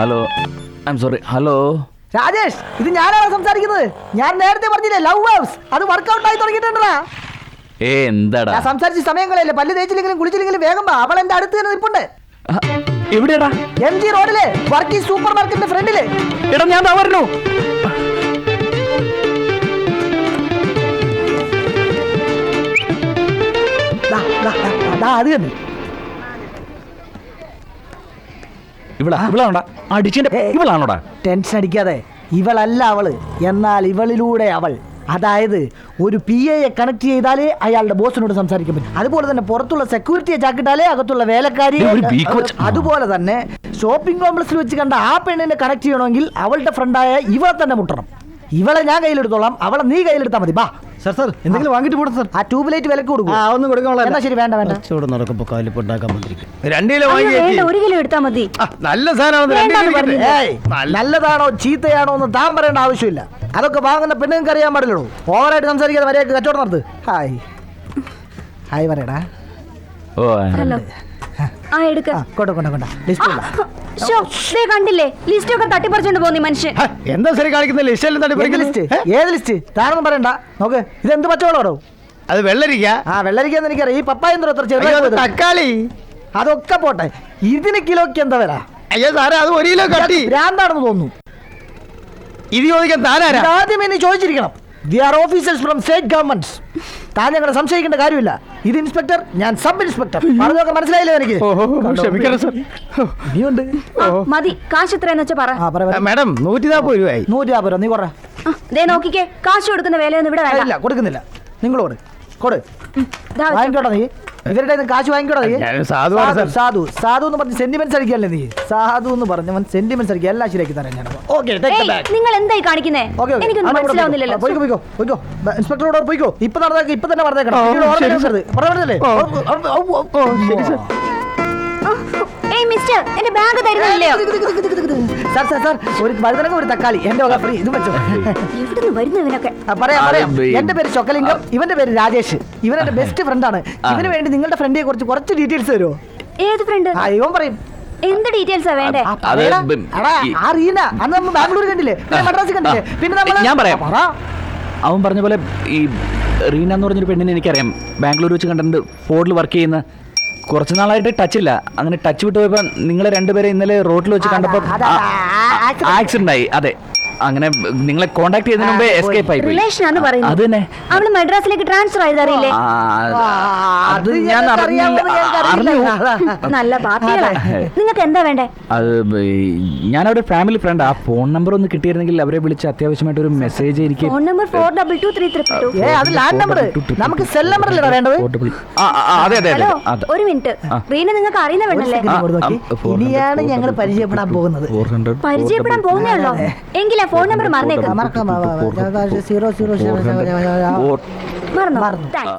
Hello I am sorry. Hello Rajesh, ഇത് ഞാനാണ് സംസാരിക്കുന്നത്. ഞാൻ നേരത്തെ പറഞ്ഞില്ലേ ലവ് വേവ്സ്, അത് വർക്കൗട്ട് ആയി തുടങ്ങിയിട്ടുണ്ടാ. എന്താടാ ഞാൻ സംസാരിച്ച സമയങ്ങളല്ലേ, പല്ല് തേച്ചില്ലെങ്കിലും കുളിച്ചില്ലെങ്കിലും വേഗം വാ. അവൾ എന്റെ അടുത്ത് തന്നെ നിൽപ്പുണ്ട്. എവിടെയാടാ? MG റോഡില് വർക്കി സൂപ്പർ മാർക്കറ്റിന്റെ ഫ്രണ്ടില്. എടാ ഞാൻ പറഞ്ഞു. അത് തന്നെ ഇവളാണോടാ അടിച്ചിന്റെ? ഇവളാണോടാ? ടെൻഷൻ അടിക്കാതെ, ഇവളല്ല അവള്, എന്നാൽ ഇവളിലൂടെ അവൾ. അതായത് ഒരു PA കണക്ട് ചെയ്താലേ അയാളുടെ ബോസിനോട് സംസാരിക്കാൻ പറ്റും. അതുപോലെ തന്നെ പുറത്തുള്ള സെക്യൂരിറ്റിയെ ചാക്കിട്ടാലേ അകത്തുള്ള വേലക്കാരി. അതുപോലെ തന്നെ ഷോപ്പിംഗ് കോംപ്ലക്സിൽ വെച്ച് കണ്ട ആ പെണ്ണിനെ കണക്ട് ചെയ്യണമെങ്കിൽ അവളുടെ ഫ്രണ്ടായ ഇവളെ തന്നെ മുട്ടണം. ഇവളെ ഞാൻ കയ്യിലെടുത്തോളാം, അവളെ നീ കയ്യിലെടുത്താൽ മതി. ബാ സാർ സാർ എന്തെങ്കിലും വാങ്ങിട്ട് പോട്ടെ സാർ. ആ ട്യൂബ് ലൈറ്റ് വിലക്ക് കൊടുക്കും. ഒന്നും കൊടുക്കാൻ. എന്നാ ശരി, വേണ്ട വേണ്ട. ചൂട് നടക്കുമ്പോ കാലിപ്പുണ്ടാക്കാൻ വന്നിരിക്കും. 2 കിലോ വാങ്ങി. 1 കിലോ എടുത്താൽ മതി. നല്ല സാധനമാണ്. നല്ലതാണോ ചീത്തയാണോ എന്ന് താൻ പറയേണ്ട ആവശ്യമില്ല. അതൊക്കെ വാങ്ങുന്ന പെണ്ണുങ്ങൾക്ക് അറിയാൻ പാടില്ലല്ലോ. ഓവറായിട്ട് സംസാരിക്കാതെ മര്യാദക്ക് കച്ചവടം നടത്ത്. ഹായ് ഹായ് പറയടാ. ഹലോ. ആ എടുക്ക. കണ്ടില്ലേ ലിസ്റ്റ് ഒക്കെ തട്ടിപ്പറിച്ചോണ്ട് പോകുന്ന മനുഷ്യൻ. എന്താ ശരി കാണിക്കുന്ന ലിസ്റ്റ്? ഏത് ലിസ്റ്റ്? താനൊന്നും പറയണ്ട. നോക്ക്, ഇതെന്ത് പച്ചവളോ? അത് വെള്ളരിക്ക. ആ വെള്ളരിക്കാന്ന് എനിക്കറിയാം. ഈ പപ്പായ എന്തോ എത്ര ചെറിയ തക്കാളി അതൊക്കെ പോട്ടെ. ഇതിന് കിലോക്ക് എന്താ വില? അയ്യോ സാറേ, അത് 1 കിലോ കട്ടി. ഭ്രാന്താണെന്ന് തോന്നുന്നു. ഇത് ചോദിക്കാൻ താനാരാ? ആദ്യം എന്നെ ചോദിച്ചിരിക്കണം. We are officers from state governments. താൻ ഞങ്ങളെ സംശയിക്കേണ്ട കാര്യമില്ല. ഇത് ഇൻസ്പെക്ടർ, ഞാൻ സബ് ഇൻസ്പെക്ടർ. പറഞ്ഞൊക്കെ മനസ്സിലായില്ലേ എനിക്ക്? ക്ഷമിക്കണം സാർ. നീയുണ്ട്. മതി. കാശ് എത്രയെന്ന് വെച്ചാ പറ. മാഡം 140 രൂപയായി. 150 രൂപ. നീ കുറ. നോക്കിക്കേ, കാശ് കൊടുക്കുന്ന വേലയൊന്നും ഇവിടെ വേണ്ട. കൊടുക്കുന്നില്ല. നിങ്ങളോട് കൊടു. വാങ്ങിക്കോട്ടെ നീ. ഇവരുടെ കാശ് വാങ്ങിക്കോട്ടെ നീ. സാധു സാധു എന്ന് പറഞ്ഞ് സെന്റിമെന്റ്സ് അടിക്കല്ലേ നീ? സാധു എന്ന് പറഞ്ഞവൻ സെന്റിമെന്റ്സ് അടിക്കുക. എല്ലാം ശരിയാക്കി തരാം ഞാൻ. നിങ്ങൾ എന്തായി കാണിക്കുന്നേ? എനിക്കൊന്നും മനസ്സിലാവുന്നില്ലല്ലോ. ഇൻസ്പെക്ടറോട് പോയിക്കോ. ഇപ്പൊ നടന്നേക്ക്, ഇപ്പൊ തന്നെ പറഞ്ഞേക്കണം. മിസ്റ്റർ, എന്റെ ബാഗ് തരുന്നില്ലയോ? സാർ സാർ സാർ, ഒരു വഴുതനങ്ങ, ഒരു തക്കാളി, എന്റെ വക ഫ്രീ. ഇത് വെച്ചോ. എവിടുന്ന് വരുന്നു ഇവനൊക്കെ? പറയാം. എന്റെ പേര് ചൊക്കലിംഗം, ഇവന്റെ പേര് രാജേഷ്. ഇവനെന്റെ ബെസ്റ്റ് ഫ്രണ്ടാണ്. ഇവന് വേണ്ടി നിങ്ങളുടെ ഫ്രണ്ടിനെ കുറിച്ച് കുറച്ച് ഡീറ്റെയിൽസ് തരുമോ? ഏത് ഫ്രണ്ട്? ഇവൻ പറയും. എന്ത് ഡീറ്റെയിൽസാ വേണ്ടേ? ആ റീന, അന്ന് നമ്മൾ ബാംഗ്ലൂർ കണ്ടില്ലേ, മദ്രാസ് കണ്ടില്ലേ, പിന്നെ ഞാൻ പറയാം. അവൻ പറഞ്ഞ പോലെ ഈ റീന എന്ന് പറഞ്ഞൊരു പെണ്ണിനെ എനിക്കറിയാം. ബാംഗ്ലൂർ വെച്ച് കണ്ടിട്ടുണ്ട്. ഫോർഡിൽ വർക്ക് ചെയ്യുന്ന. കുറച്ച് നാളായിട്ട് ടച്ചില്ല. അങ്ങനെ ടച്ച് വിട്ട് പോയപ്പോ നിങ്ങളെ രണ്ടുപേരെ ഇന്നലെ റോഡിൽ വെച്ച് കണ്ടപ്പോ ആക്സിഡന്റ് ആയി. അതെ, അങ്ങനെ നിങ്ങളെ കോണ്ടാക്ട് ചെയ്യുന്നതിന് മുമ്പേ എസ്കേപ്പ് ആയി. റിലേഷൻ ആണ് പറയുന്നത്. അത് തന്നെ. അവള് മദ്രാസിലേക്ക് ട്രാൻസ്ഫർ ആയതറിയില്ലേ? അത് ഞാൻ നല്ല പാർട്ടികളാ. നിങ്ങൾക്ക് എന്താ വേണ്ടേ? അത് ഞാനവിടെ ഫാമിലി ഫ്രണ്ട്. ആ ഫോൺ നമ്പർ ഒന്ന് കിട്ടിയിരുന്നെങ്കിൽ അവരെ വിളിച്ച് അത്യാവശ്യമായിട്ട് ഒരു മെസ്സേജ് എനിക്ക്. Phone number 422332. അത് ലാൻഡ് നമ്പർ. നമുക്ക് സെൽ നമ്പർ അല്ലേ വേണ്ടത്? അതെ അതെ ഹലോ, ഒരു മിനിറ്റ്. റീന നിങ്ങൾക്ക് അറിയുന്ന വേണ്ടല്ലേ? ഇനിയാണ് ഞങ്ങൾ പരിചയപ്പെടാൻ പോകുന്നത്. പരിചയപ്പെടാൻ പോകുന്നേ ഉള്ളോ? എങ്കിലാ ഫോൺ നമ്പർ മറന്നേക്കാം. മറന്നോ? മറന്നോ?